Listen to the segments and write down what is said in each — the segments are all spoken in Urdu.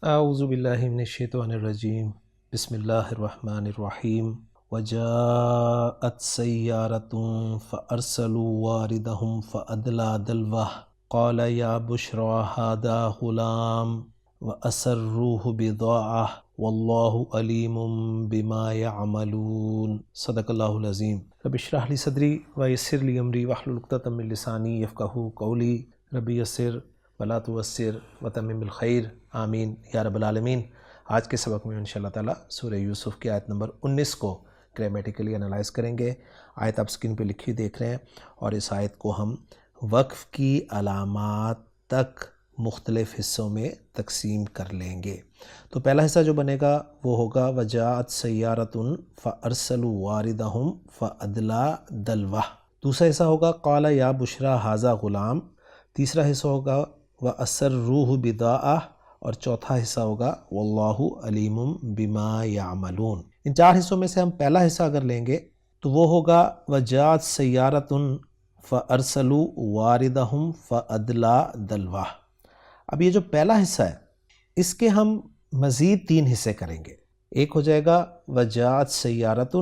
اعوذ باللہ من الشیطان الرجیم بسم اللہ الرحمن الرحیم وجاءت سیارة فارسلوا واردهم فادلی دلوه قال یا بشرى هذا غلام واسروه بضاعة واللہ علیم بما يعملون صدق اللہ العظیم۔ رب اشرح لی صدری ویسر لی امری واحلل عقدۃ من لسانی یفقہوا قولی رب یسر ولا تعسر وتمم بالخیر آمین یا رب العالمین۔ آج کے سبق میں انشاءاللہ تعالیٰ سورہ یوسف کی آیت نمبر 19 کو گرامیٹیکلی انالائز کریں گے۔ آیت آپ سکرین پہ لکھی دیکھ رہے ہیں، اور اس آیت کو ہم وقف کی علامات تک مختلف حصوں میں تقسیم کر لیں گے۔ تو پہلا حصہ جو بنے گا وہ ہوگا وجاءت سیارۃ فارسلوا واردہم فادلی دلوہ۔ دوسرا حصہ ہوگا قال یا بشریٰ ھذا غلام۔ تیسرا حصہ ہوگا وَأَسَرُّوهُ بِضَاعَةً، اور چوتھا حصہ ہوگا واللہ علیم بما یعملون۔ ان چار حصوں میں سے ہم پہلا حصہ اگر لیں گے تو وہ ہوگا وجاءت سیارۃ فارسلوا واردہم فادلی دلوہ۔ اب یہ جو پہلا حصہ ہے اس کے ہم مزید 3 حصے کریں گے۔ ایک ہو جائے گا وجاءت سیارۃ،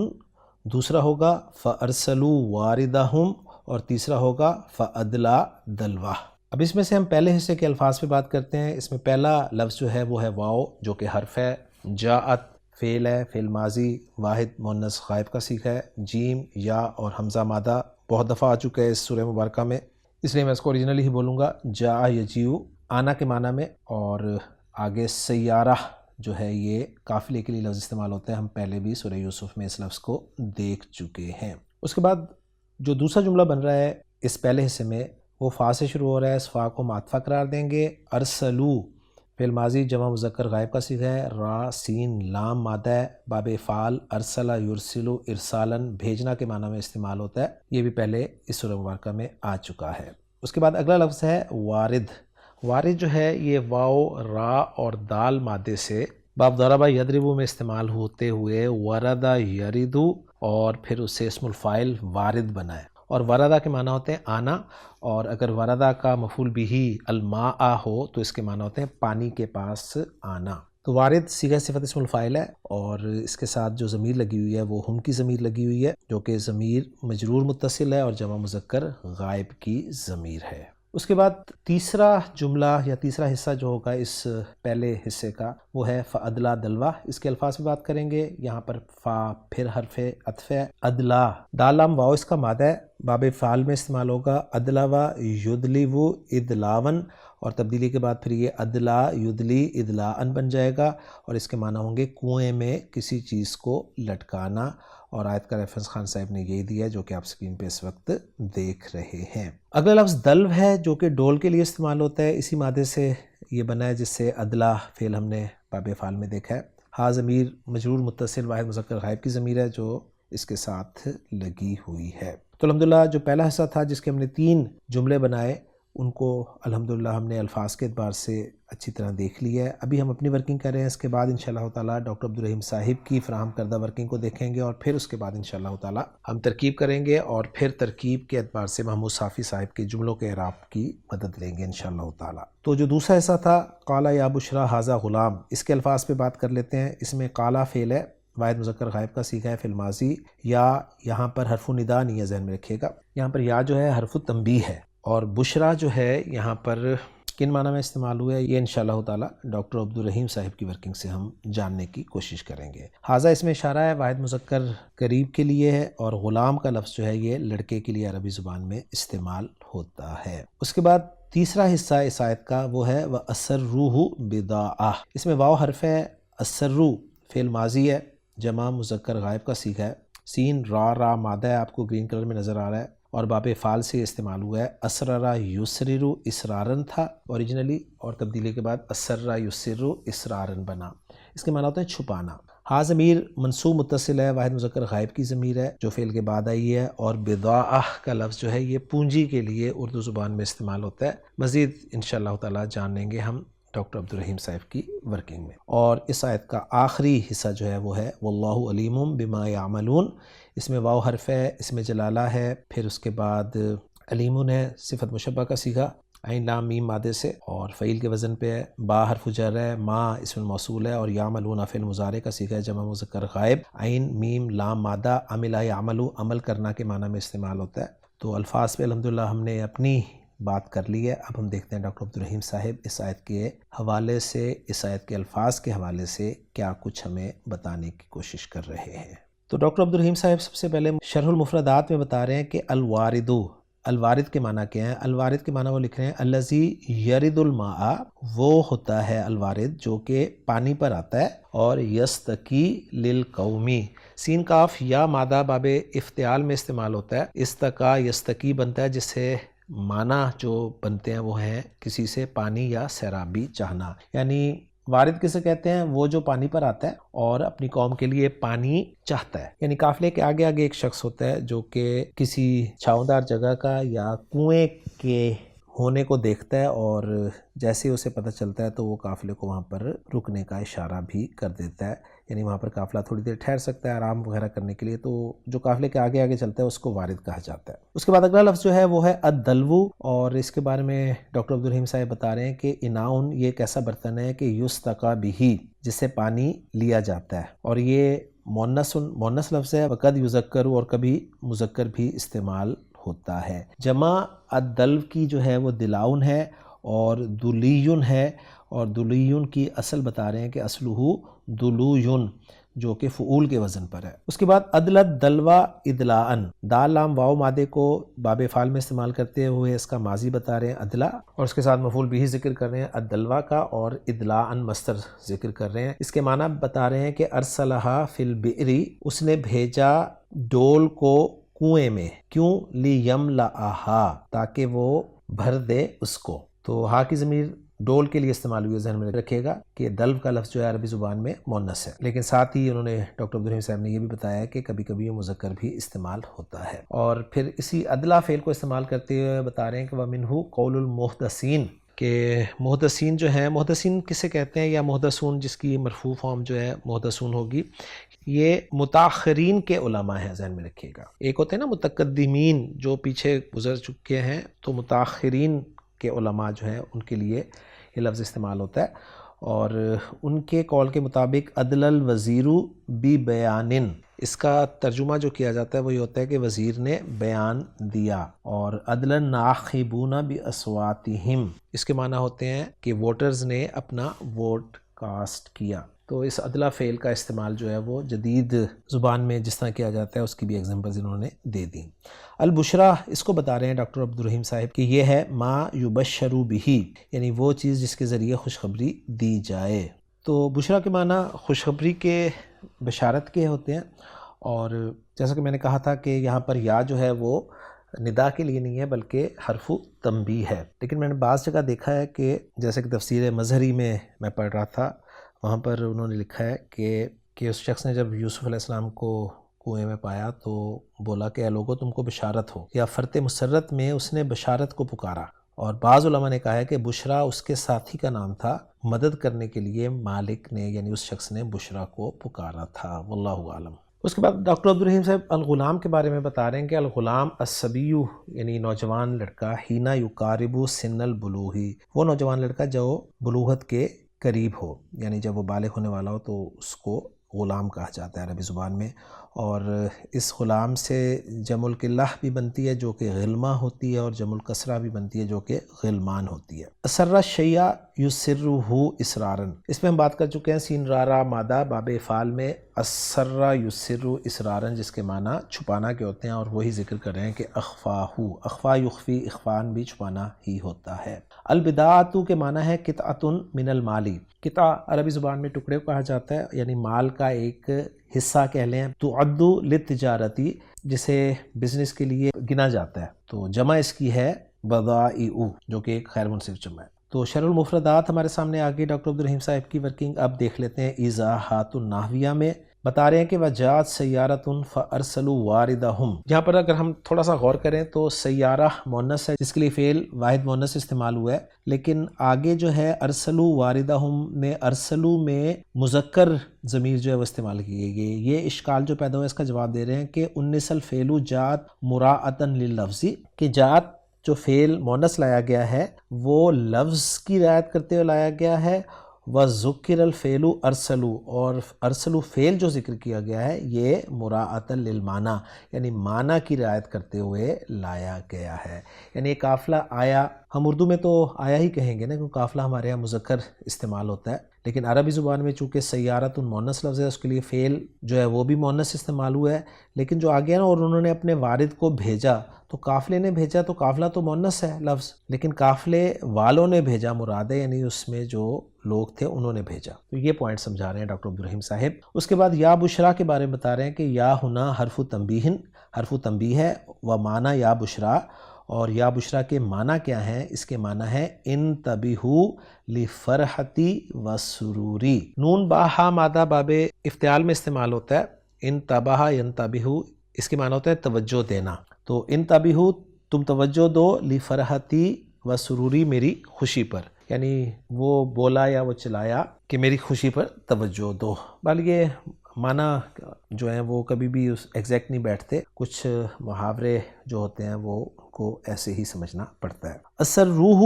دوسرا ہوگا فارسلوا واردہم، اور تیسرا ہوگا فادلی دلوہ۔ اب اس میں سے ہم پہلے حصے کے الفاظ پہ بات کرتے ہیں۔ اس میں پہلا لفظ جو ہے وہ ہے واو، جو کہ حرف ہے۔ جاءت فعل ہے، فعل ماضی واحد مؤنث غائب کا صیغہ ہے۔ جیم، یا اور حمزہ مادہ بہت دفعہ آ چکا ہے اس سورہ مبارکہ میں، اس لیے میں اس کو اوریجنلی ہی بولوں گا جاء یجیء، آنا کے معنی میں۔ اور آگے سیارہ جو ہے یہ قافلے کے لیے لفظ استعمال ہوتا ہے، ہم پہلے بھی سورہ یوسف میں اس لفظ کو دیکھ چکے ہیں۔ اس کے بعد جو دوسرا جملہ بن رہا ہے اس پہلے حصے میں وہ فا سے شروع ہو رہا ہے، اس فا کو معطفہ قرار دیں گے۔ ارسلو فعل ماضی جمع مذکر غائب کا صیغہ ہے۔ را سین لام مادہ ہے، باب فعل ارسلا یرسلو ارسالن بھیجنا کے معنی میں استعمال ہوتا ہے، یہ بھی پہلے اس سورہ مبارکہ میں آ چکا ہے۔ اس کے بعد اگلا لفظ ہے وارد۔ وارد جو ہے یہ واو، را اور دال مادے سے باب ضربہ یضربو میں استعمال ہوتے ہوئے وردا یریدو، اور پھر اس سے اسم الفاعل وارد بنا ہے۔ اور وردہ کے معنی ہوتے ہیں آنا، اور اگر وردہ کا مفعول بہ الماء ہو تو اس کے معنی ہوتے ہیں پانی کے پاس آنا۔ تو وارد صیغہ صفت اسم الفاعل ہے، اور اس کے ساتھ جو ضمیر لگی ہوئی ہے وہ ہم کی ضمیر لگی ہوئی ہے، جو کہ ضمیر مجرور متصل ہے اور جمع مذکر غائب کی ضمیر ہے۔ اس کے بعد تیسرا جملہ یا تیسرا حصہ جو ہوگا اس پہلے حصے کا وہ ہے فادلی دلوہ۔ اس کے الفاظ پہ بات کریں گے۔ یہاں پر فا پھر حرف عطف ہے، ادلا دال لام واو اس کا مادہ ہے، باب فعل میں استعمال ہوگا ادلوا یدلو ادلاون، اور تبدیلی کے بعد پھر یہ ادلا یدلی ادلاً بن جائے گا، اور اس کے معنی ہوں گے کنویں میں کسی چیز کو لٹکانا، اور آیت کا ریفرنس خان صاحب نے یہی دیا ہے جو کہ آپ سکرین پہ اس وقت دیکھ رہے ہیں۔ اگلا لفظ دلو ہے جو کہ ڈول کے لیے استعمال ہوتا ہے، اسی مادے سے یہ بنا ہے جس سے ادلا فعل ہم نے باب فعل میں دیکھا ہے۔ ہا ضمیر مجرور متصل واحد مذکر غائب کی ضمیر ہے جو اس کے ساتھ لگی ہوئی ہے۔ تو الحمدللہ جو پہلا حصہ تھا جس کے ہم نے 3 جملے بنائے ان کو الحمدللہ ہم نے الفاظ کے اعتبار سے اچھی طرح دیکھ لیا ہے۔ ابھی ہم اپنی ورکنگ کر رہے ہیں، اس کے بعد انشاءاللہ تعالیٰ ڈاکٹر عبدالرحیم صاحب کی فراہم کردہ ورکنگ کو دیکھیں گے، اور پھر اس کے بعد انشاءاللہ تعالیٰ ہم ترکیب کریں گے، اور پھر ترکیب کے اعتبار سے محمود صافی صاحب کے جملوں کے اعراب کی مدد لیں گے انشاءاللہ تعالیٰ۔ تو جو دوسرا حصہ تھا قال یا بشریٰ ھذا غلام، اس کے الفاظ پہ بات کر لیتے ہیں۔ اس میں قال فعل ہے، واحد مذکر غائب کا صیغہ ہے، فعل ماضی، یا یہاں پر حرف ندا نہیں ہے، ذہن میں رکھیے گا، یہاں پر یا جو ہے حرف تنبیہ ہے، اور بشرا جو ہے یہاں پر کن معنی میں استعمال ہوا ہے یہ انشاءاللہ تعالیٰ ڈاکٹر عبدالرحیم صاحب کی ورکنگ سے ہم جاننے کی کوشش کریں گے۔ ھذا اس میں اشارہ ہے، واحد مذکر قریب کے لیے ہے، اور غلام کا لفظ جو ہے یہ لڑکے کے لیے عربی زبان میں استعمال ہوتا ہے۔ اس کے بعد تیسرا حصہ اس آیت کا وہ ہے وَأَسَرُّوهُ بِضَاعَةً۔ اس میں واو حرف ہے، اسرو فعل ماضی ہے، جمع مذکر غائب کا صیغہ ہے، سین را مادہ ہے، آپ کو گرین کلر میں نظر آ رہا ہے، اور باب فعل سے استعمال ہوا ہے۔ اسررا یسررو اسرارن تھا اوریجنلی، اور تبدیلی کے بعد اسررا یسرو اسرارن بنا۔ اس کے معنی ہوتے ہیں چھپانا۔ ہا ضمیر منصوب متصل ہے، واحد مذکر غائب کی ضمیر ہے جو فعل کے بعد آئی ہے، اور بضاعہ کا لفظ جو ہے یہ پونجی کے لیے اردو زبان میں استعمال ہوتا ہے۔ مزید انشاءاللہ تعالیٰ جان لیں گے ہم ڈاکٹر عبدالرحیم صاحب کی ورکنگ میں۔ اور اس آیت کا آخری حصہ جو ہے وہ ہے واللہ علیم بما یعملون۔ اس میں واو حرف ہے، اس میں جلالہ ہے، پھر اس کے بعد علیمون ہے، صفت مشبہ کا صیغہ، عین لام میم مادے سے اور فعیل کے وزن پہ ہے، با حرف جر ہے، ما اسم الموصول ہے، اور یعملون فعل مضارع کا صیغہ جمع مذکر غائب، عین میم لام مادہ، عمل یعملو عمل کرنا کے معنی میں استعمال ہوتا ہے۔ تو الفاظ پہ الحمدللہ ہم نے اپنی بات کر لی ہے۔ اب ہم دیکھتے ہیں ڈاکٹر عبدالرحیم صاحب اس آیت کے حوالے سے، اس آیت کے الفاظ کے حوالے سے کیا کچھ ہمیں بتانے کی کوشش کر رہے ہیں۔ تو ڈاکٹر عبدالرحیم صاحب سب سے پہلے شرح المفردات میں بتا رہے ہیں کہ الواردو، الوارد کے معنی کیا ہے؟ الوارد کے معنی وہ لکھ رہے ہیں الذی یرد الماء، وہ ہوتا ہے الوارد جو کہ پانی پر آتا ہے، اور یستقی للقومی، سین کاف یا مادہ باب افتعال میں استعمال ہوتا ہے، استقا یستقی بنتا ہے، جس سے معنی جو بنتے ہیں وہ ہیں کسی سے پانی یا سیرابی چاہنا۔ یعنی وارد کسے کہتے ہیں؟ وہ جو پانی پر آتا ہے اور اپنی قوم کے لیے پانی چاہتا ہے۔ یعنی قافلے کے آگے آگے ایک شخص ہوتا ہے جو کہ کسی چھاؤں دار جگہ کا یا کنویں کے ہونے کو دیکھتا ہے، اور جیسے اسے پتہ چلتا ہے تو وہ قافلے کو وہاں پر رکنے کا اشارہ بھی کر دیتا ہے، یعنی وہاں پر قافلہ تھوڑی دیر ٹھہر سکتا ہے آرام وغیرہ کرنے کے لیے، تو جو قافلے کے آگے آگے چلتا ہے اس کو وارد کہا جاتا ہے۔ اس کے بعد اگلا لفظ جو ہے وہ ہے الدلو، اور اس کے بارے میں ڈاکٹر عبدالرحیم صاحب بتا رہے ہیں کہ اناؤن یہ ایک ایسا برتن ہے کہ یستقا بہی، جس سے پانی لیا جاتا ہے، اور یہ مونس لفظ ہے، وقد یذکر، اور کبھی مذکر بھی استعمال ہوتا ہے۔ جمع الدلو کی جو ہے وہ دلاؤن ہے اور دلیون ہے، اور دلیون کی اصل بتا رہے ہیں کہ اصلہ دلویون، جو کہ فعول کے وزن پر ہے۔ اس کے بعد ادلت دلوا ادلاً، دال لام واو مادے کو باب فعل میں استعمال کرتے ہوئے اس کا ماضی بتا رہے ہیں ادلا، اور اس کے ساتھ مفعول بھی ذکر کر رہے ہیں الدلوا کا، اور ادلاً مصدر ذکر کر رہے ہیں۔ اس کے معنی بتا رہے ہیں کہ ارسلہا فی البئر، اس نے بھیجا ڈول کو کنویں میں، کیوں؟ لیملأہا، تاکہ وہ بھر دے اس کو۔ تو ہا کی ضمیر ڈول کے لیے استعمال ہوئی، ذہن میں رکھے گا کہ دلو کا لفظ جو ہے عربی زبان میں مونس ہے، لیکن ساتھ ہی انہوں نے ڈاکٹر عبدالرحیم صاحب نے یہ بھی بتایا ہے کہ کبھی کبھی یہ مذکر بھی استعمال ہوتا ہے۔ اور پھر اسی ادلا فعل کو استعمال کرتے ہوئے بتا رہے ہیں کہ وَمِنْهُ قول المحدثین، کہ محدثین جو ہیں، محدثین کسے کہتے ہیں، یا محدثون جس کی مرفوع فارم جو ہے محدثون ہوگی، یہ متاخرین کے علماء ہیں، ذہن میں رکھیے گا۔ ایک ہوتے ہیں نا متقدمین جو پیچھے گزر چکے ہیں، تو متاخرین کے علماء جو ہیں ان کے لیے یہ لفظ استعمال ہوتا ہے، اور ان کے قول کے مطابق عدل الوزیر ببیان، اس کا ترجمہ جو کیا جاتا ہے وہ یہ ہوتا ہے کہ وزیر نے بیان دیا، اور عدل الناخبون باصواتہم، اس کے معنی ہوتے ہیں کہ ووٹرز نے اپنا ووٹ کاسٹ کیا۔ تو اس عدلہ فعل کا استعمال جو ہے وہ جدید زبان میں جس طرح کیا جاتا ہے اس کی بھی ایگزامپلز انہوں نے دے دی۔ البشرا، اس کو بتا رہے ہیں ڈاکٹر عبدالرحیم صاحب کہ یہ ہے ما یبشر بہی، یعنی وہ چیز جس کے ذریعے خوشخبری دی جائے۔ تو بشرا کے معنی خوشخبری کے، بشارت کے ہوتے ہیں، اور جیسا کہ میں نے کہا تھا کہ یہاں پر یا جو ہے وہ ندا کے لیے نہیں ہے بلکہ حرف تنبیہ ہے، لیکن میں نے بعض جگہ دیکھا ہے کہ جیسے کہ تفسیر مظہری میں پڑھ رہا تھا، وہاں پر انہوں نے لکھا ہے کہ اس شخص نے جب یوسف علیہ السلام کو کنویں میں پایا تو بولا کہ اے لوگو تم کو بشارت ہو، یا فرت مسرت میں اس نے بشارت کو پکارا، اور بعض علماء نے کہا ہے کہ بشرا اس کے ساتھی کا نام تھا، مدد کرنے کے لیے مالک نے یعنی اس شخص نے بشرا کو پکارا تھا، واللہ عالم۔ اس کے بعد ڈاکٹر عبدالرحیم صاحب الغلام کے بارے میں بتا رہے ہیں کہ الغلام الصبی، یعنی نوجوان لڑکا، ہینا یقارب سن البلوغی، وہ نوجوان لڑکا جو بلوغت کے قریب ہو، یعنی جب وہ بالغ ہونے والا ہو تو اس کو غلام کہا جاتا ہے عربی زبان میں۔ اور اس غلام سے جمع القلہ بھی بنتی ہے جو کہ غلمہ ہوتی ہے، اور جمع الکسرہ بھی بنتی ہے جو کہ غلمان ہوتی ہے۔ اسر الشیء یسرہ اسرارا، اس میں ہم بات کر چکے ہیں، سین رارا مادہ باب افعال میں اسر یسر اسرارا، جس کے معنی چھپانا کے ہوتے ہیں، اور وہی ذکر کر رہے ہیں کہ اخفاہ، اخفا یخفی، اخفان بھی چھپانا ہی ہوتا ہے۔ البداعۃ کے معنی ہے قطعۃ من المالی، قطع عربی زبان میں ٹکڑے کو کہا جاتا ہے، یعنی مال کا ایک حصہ کہہ لیں، تعد للتجارتی، جسے بزنس کے لیے گنا جاتا ہے، تو جمع اس کی ہے بضائع، جو کہ ایک خیر منصف جمع ہے۔ تو شرح المفردات ہمارے سامنے آگے ڈاکٹر عبدالرحیم صاحب کی ورکنگ اب دیکھ لیتے ہیں۔ ایضاحات النحویہ میں بتا رہے ہیں کہ وجاءت سیارۃ فارسلوا واردہم، جہاں پر اگر ہم تھوڑا سا غور کریں تو سیارہ مؤنث ہے جس کے لیے فعل واحد مؤنث استعمال ہوا ہے، لیکن آگے جو ہے ارسلوا واردہم میں ارسلوا میں مذکر ضمیر جو ہے وہ استعمال کی گئی۔ یہ اشکال جو پیدا ہوا ہے اس کا جواب دے رہے ہیں کہ انس الفعل جاءت مراعۃ لللفظ، کہ جاءت جو فعل مونس لایا گیا ہے وہ لفظ کی رعایت کرتے ہوئے لایا گیا ہے، وَذُكِّرَ الْفِعْلُ أَرْسَلُوا، اور ارسلو فعل جو ذکر کیا گیا ہے یہ مراعاۃً للمعنی یعنی معنی کی رعایت کرتے ہوئے لایا گیا ہے۔ یعنی ایک قافلہ آیا، ہم اردو میں تو آیا ہی کہیں گے نا کیونکہ قافلہ ہمارے یہاں مذکر استعمال ہوتا ہے، لیکن عربی زبان میں چونکہ سیارۃ مونس لفظ ہے اس کے لیے فعل جو ہے وہ بھی مونس استعمال ہوا ہے، لیکن جو آگے نا اور انہوں نے اپنے وارد کو بھیجا تو قافلے نے بھیجا تو قافلہ تو مونس ہے لفظ، لیکن قافلے والوں نے بھیجا مراد ہے، یعنی اس میں جو لوگ تھے انہوں نے بھیجا۔ تو یہ پوائنٹ سمجھا رہے ہیں ڈاکٹر عبدالرحیم صاحب۔ اس کے بعد یا بشرا کے بارے میں بتا رہے ہیں کہ یا ہنا حرف تنبیہ، حرف تنبیہ ہے، و معنی یا بشرا، اور یا بشرا کے معنی کیا ہیں؟ اس کے معنی ہے انتبہوا لفرحتی و سروری۔ نون با ہا مادہ باب افتعال میں استعمال ہوتا ہے، انتبہ ینتبہ، اس کے معنی ہوتا ہے توجہ دینا، تو انتبہوا تم توجہ دو، لفرحتی و سروری میری خوشی پر، یعنی وہ بولا یا وہ چلایا کہ میری خوشی پر توجہ دو۔ بلکہ یہ معنی جو ہیں وہ کبھی بھی اس ایگزیکٹ نہیں بیٹھتے، کچھ محاورے جو ہوتے ہیں وہ کو ایسے ہی سمجھنا پڑتا ہے۔ اثر روح،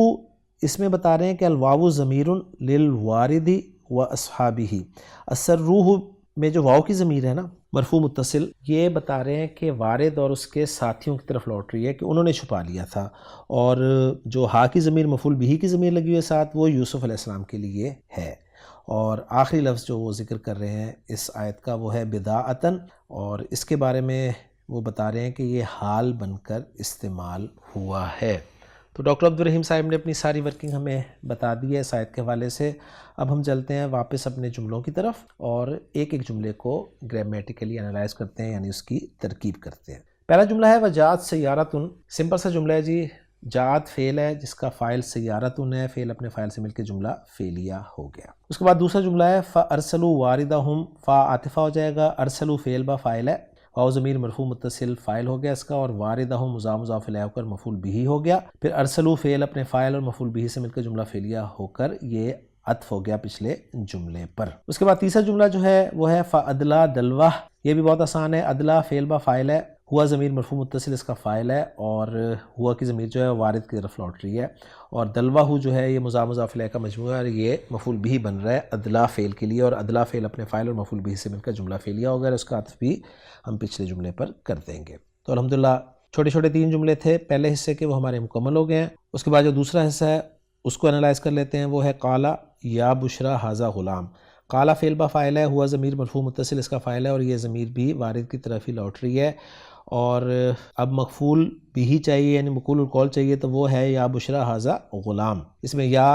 اس میں بتا رہے ہیں کہ الواو ضمیر للوارد و اصحابہ، اثر روح میں جو واو کی ضمیر ہے نا مرفوع متصل، یہ بتا رہے ہیں کہ وارد اور اس کے ساتھیوں کی طرف لوٹ رہی ہے کہ انہوں نے چھپا لیا تھا، اور جو ہا کی ضمیر مفعول بہ کی ضمیر لگی ہوئی ساتھ وہ یوسف علیہ السلام کے لیے ہے۔ اور آخری لفظ جو وہ ذکر کر رہے ہیں اس آیت کا وہ ہے بداعتاً، اور اس کے بارے میں وہ بتا رہے ہیں کہ یہ حال بن کر استعمال ہوا ہے۔ تو ڈاکٹر عبدالرحیم صاحب نے اپنی ساری ورکنگ ہمیں بتا دی ہے اس آیت کے حوالے سے۔ اب ہم چلتے ہیں واپس اپنے جملوں کی طرف اور ایک ایک جملے کو گرامیٹیکلی انالائز کرتے ہیں، یعنی اس کی ترکیب کرتے ہیں۔ پہلا جملہ ہے وجاءت سیارۃ، سمپل سا جملہ ہے جی، جاءت فعل ہے جس کا فاعل سیارۃ ہے، فعل اپنے فاعل سے مل کے جملہ فعلیہ ہو گیا۔ اس کے بعد دوسرا جملہ ہے فارسلوا واردہم، فا عاطفہ ہو جائے گا، ارسلوا فعل با فاعل ہے، واو ضمیر مرفوع متصل فاعل ہو گیا اس کا، اور واردہم مضاف مضاف الیہ ہو کر مفعول بہ ہو گیا۔ پھر ارسلوا فعل اپنے فاعل اور مفعول بہ سے مل کر جملہ فعلیہ ہو کر یہ عطف ہو گیا پچھلے جملے پر۔ اس کے بعد تیسرا جملہ جو ہے وہ ہے فادلا دلوہ، یہ بھی بہت آسان ہے، ادلا فعل با فاعل ہے، ہوا ضمیر مرفوع متصل اس کا فاعل ہے، اور ہوا کی ضمیر جو ہے وارد کی طرف لوٹ رہی ہے، اور دلوہ جو ہے یہ مضاف مضاف الیہ کا مجموعہ ہے، اور یہ مفعول بہ بن رہا ہے ادلا فعل کے لیے، اور ادلا فعل اپنے فاعل اور مفعول بہ سے مل کر جملہ فعلیہ ہو گیا، اس کا عطف بھی ہم پچھلے جملے پر کر دیں گے۔ تو الحمدللہ چھوٹے چھوٹے 3 جملے تھے پہلے حصے کے، وہ ہمارے مکمل ہو گئے ہیں۔ اس کے بعد جو دوسرا حصہ ہے اس کو انالائز کر لیتے ہیں، وہ ہے قال یا بشرا ھذا غلام۔ قال فعل با فاعل ہے، ہوا ضمیر مرفوع متصل اس کا فاعل ہے، اور یہ ضمیر بھی وارد کی طرف ہی لوٹ رہی ہے، اور اب مفعول بھی چاہیے یعنی مقول القول چاہیے، تو وہ ہے یا بشرا ھذا غلام۔ اس میں یا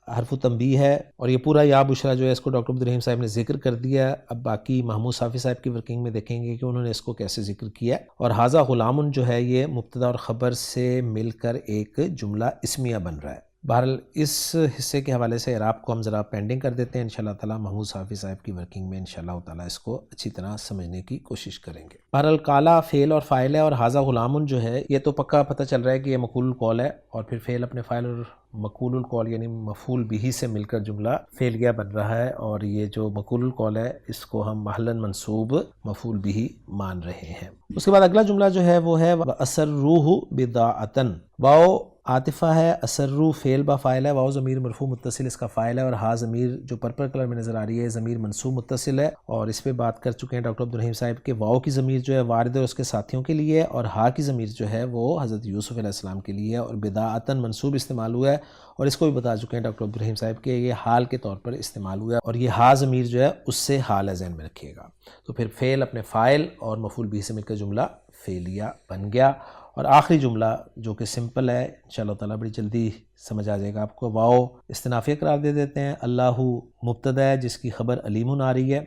حرف تنبیہ ہے، اور یہ پورا یا بشرا جو ہے اس کو ڈاکٹر عبدالرحیم صاحب نے ذکر کر دیا ہے۔ اب باقی محمود صافی صاحب کی ورکنگ میں دیکھیں گے کہ انہوں نے اس کو کیسے ذکر کیا ہے۔ اور ھذا غلام جو ہے یہ مبتدا اور خبر سے مل کر ایک جملہ اسمیہ بن رہا ہے۔ بہرحال اس حصے کے حوالے سے اعراب کو ہم ذرا پینڈنگ کر دیتے ہیں، انشاءاللہ تعالی محمود صافی صاحب کی ورکنگ میں انشاءاللہ تعالی اس کو اچھی طرح سمجھنے کی کوشش کریں گے۔ بہرحال قالا فعل اور فاعل ہے، اور ھذا غلام جو ہے یہ تو پکا پتہ چل رہا ہے کہ یہ مقول القول ہے، اور پھر فعل اپنے فاعل اور مقول القول یعنی مفعول بہ سے مل کر جملہ فعلیہ بن رہا ہے، اور یہ جو مقول القول ہے اس کو ہم محلاً منصوب مفعول بہ مان رہے ہیں۔ اس کے بعد اگلا جملہ جو ہے وہ ہے وَأَسَرُّوهُ بِضَاعَةً، واو عاطفہ ہے، اسرو فعل با فاعل ہے، واو ضمیر مرفوع متصل اس کا فاعل ہے، اور ہا ضمیر جو پرپل کلر میں نظر آ رہی ہے ضمیر منصوب متصل ہے، اور اس پہ بات کر چکے ہیں ڈاکٹر عبدالرحیم صاحب کہ واو کی ضمیر جو ہے وارد اور اس کے ساتھیوں کے لیے، اور ہا کی ضمیر جو ہے وہ حضرت یوسف علیہ السلام کے لیے، اور بداعتاً منصوب استعمال ہوا ہے، اور اس کو بھی بتا چکے ہیں ڈاکٹر عبدالرحیم صاحب کہ یہ حال کے طور پر استعمال ہوا ہے، اور یہ ہا ضمیر جو ہے اس سے حال ہے ذہن میں رکھیے گا۔ تو پھر فعل اپنے فاعل اور مفعول بہ سے مل کر جملہ فعلیہ بن گیا۔ اور آخری جملہ جو کہ سمپل ہے انشاءاللہ تعالیٰ بڑی جلدی سمجھ آ جائے گا آپ کو، واو استنافیہ قرار دے دیتے ہیں، اللہ مبتدا ہے جس کی خبر علیمٌ آ رہی ہے،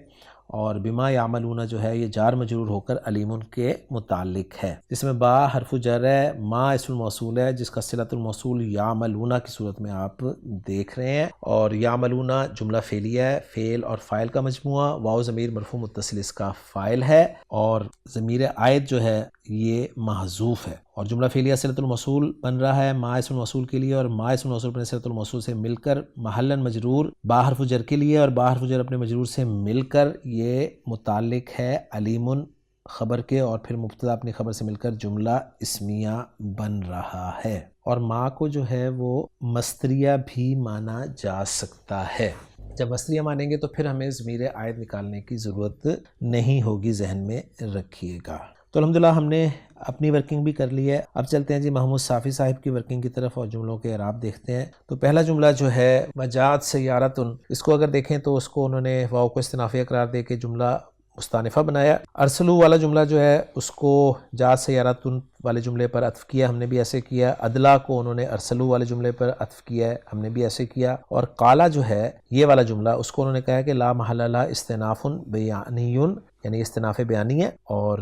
اور بما یعملون جو ہے یہ جار مجرور ہو کر علیمٌ کے متعلق ہے، جس میں با حرف جر ہے، ما اسم الموصول ہے جس کا صلۃ الموصول یعملون کی صورت میں آپ دیکھ رہے ہیں، اور یعملون جملہ فعلیہ ہے، فعل اور فاعل کا مجموعہ، واو ضمیر مرفوع متصل اس کا فاعل ہے، اور ضمیر عائد جو ہے یہ محذوف ہے، اور جملہ فعلیہ صلۃ الموصول بن رہا ہے ما اسم الموصول کے لیے، اور ما اسم الموصول اپنے صلۃ الموصول سے مل کر محلاً مجرور با حرف جر کے لیے، اور با حرف جر اپنے مجرور سے مل کر یہ متعلق ہے علیمٌ خبر کے اور پھر مبتدا اپنی خبر سے مل کر جملہ اسمیہ بن رہا ہے، اور ما کو جو ہے وہ مصدریہ بھی مانا جا سکتا ہے۔ جب مصدریہ مانیں گے تو پھر ہمیں ضمیر عائد نکالنے کی ضرورت نہیں ہوگی، ذہن میں رکھیے گا۔ تو الحمدللہ ہم نے اپنی ورکنگ بھی کر لی ہے۔ اب چلتے ہیں جی محمود صافی صاحب کی ورکنگ کی طرف اور جملوں کے اعراب دیکھتے ہیں۔ تو پہلا جملہ جو ہے وجاءت سیارۃ، اس کو اگر دیکھیں تو اس کو انہوں نے واو کو استنافیہ قرار دے کے جملہ مستانفہ بنایا۔ ارسلو والا جملہ جو ہے اس کو جاءت سیارۃ والے جملے پر عطف کیا، ہم نے بھی ایسے کیا۔ ادلا کو انہوں نے ارسلو والے جملے پر عطف کیا ہے، ہم نے بھی ایسے کیا۔ اور قالا جو ہے یہ والا جملہ، اس کو انہوں نے کہا کہ لا محل لہ استئناف بیانی، یعنی استناف بیانی ہے، اور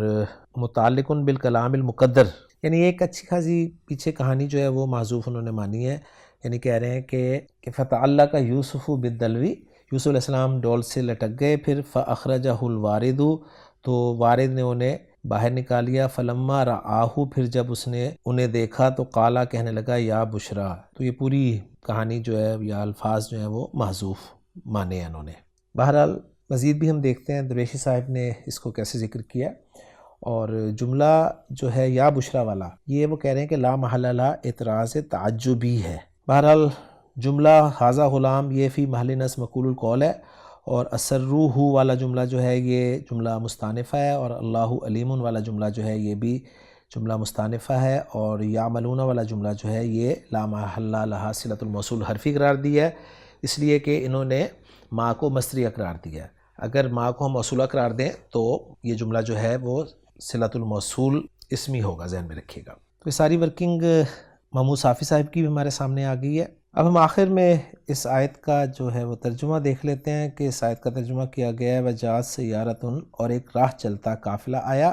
متعلق بالکلام المقدر، یعنی ایک اچھی خاصی پیچھے کہانی جو ہے وہ معذوف انہوں نے مانی ہے، یعنی کہہ رہے ہیں کہ فتعلق یوسف بالدلوی، یوسف علیہ السلام ڈول سے لٹک گئے، پھر فاخرجہ الوارد، تو وارد نے انہیں باہر نکالیا، فلما رآہ، پھر جب اس نے انہیں دیکھا تو قالا کہنے لگا یا بشرا، تو یہ پوری کہانی جو ہے یا الفاظ جو ہیں وہ محذوف مانے ہیں انہوں نے۔ بہرحال مزید بھی ہم دیکھتے ہیں درویشی صاحب نے اس کو کیسے ذکر کیا، اور جملہ جو ہے یا بشرا والا یہ وہ کہہ رہے ہیں کہ لا محل لہ اعتراض تعجبی ہے۔ بہرحال جملہ ھذا غلام یہ فی محل نصب مقول القول ہے، اور اسروہ والا جملہ جو ہے یہ جملہ مستانفہ ہے، اور اللہ علیم والا جملہ جو ہے یہ بھی جملہ مستانفہ ہے، اور یعملون والا جملہ جو ہے یہ لا محل لہا صلۃ الموصول حرفی قرار دیا ہے، اس لیے کہ انہوں نے ما کو مصدریہ قرار دیا ہے۔ اگر ما کو ہم موصولہ قرار دیں تو یہ جملہ جو ہے وہ صلۃ الموصول اسمی ہوگا، ذہن میں رکھیے گا۔ تو یہ ساری ورکنگ محمود صافی صاحب کی بھی ہمارے سامنے آ گئی ہے۔ اب ہم آخر میں اس آیت کا جو ہے وہ ترجمہ دیکھ لیتے ہیں کہ اس آیت کا ترجمہ کیا گیا ہے وجاءت سیارۃ، اور ایک راہ چلتا قافلہ آیا،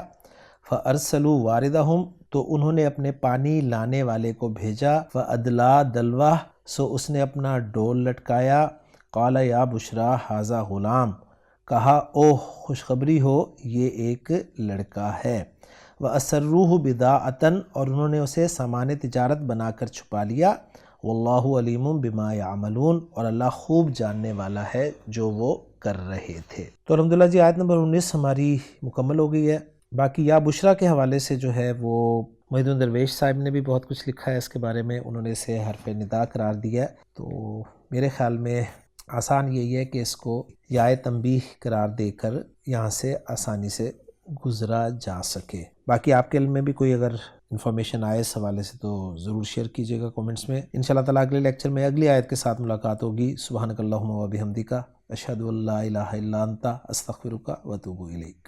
فارسلوا واردہم، تو انہوں نے اپنے پانی لانے والے کو بھیجا، فادلا دلوہ، سو اس نے اپنا ڈول لٹکایا، قال یا بشرا ھذا غلام، کہا اوہ خوشخبری ہو یہ ایک لڑکا ہے، وَأَسَرُّوهُ بِضَاعَةً، اور انہوں نے اسے سامان تجارت بنا کر چھپا لیا، واللہ علیم بما یعملون، اور اللہ خوب جاننے والا ہے جو وہ کر رہے تھے۔ تو الحمدللہ جی آیت نمبر 19 ہماری مکمل ہو گئی ہے۔ باقی یا بشرا کے حوالے سے جو ہے وہ محی الدین درویش صاحب نے بھی بہت کچھ لکھا ہے اس کے بارے میں، انہوں نے اسے حرف ندا قرار دیا ہے، تو میرے خیال میں آسان یہی ہے کہ اس کو یا تنبیہ قرار دے کر یہاں سے آسانی سے گزرا جا سکے۔ باقی آپ کے علم میں بھی کوئی اگر انفارمیشن آئے اس حوالے سے تو ضرور شیئر کیجیے گا کومنٹس میں۔ انشاءاللہ تعالیٰ اگلے لیکچر میں اگلی آیت کے ساتھ ملاقات ہوگی۔ سبحانک اللہم و بحمدک، اشہد ان لا الہ الا انت، استغفرک و اتوب الیک۔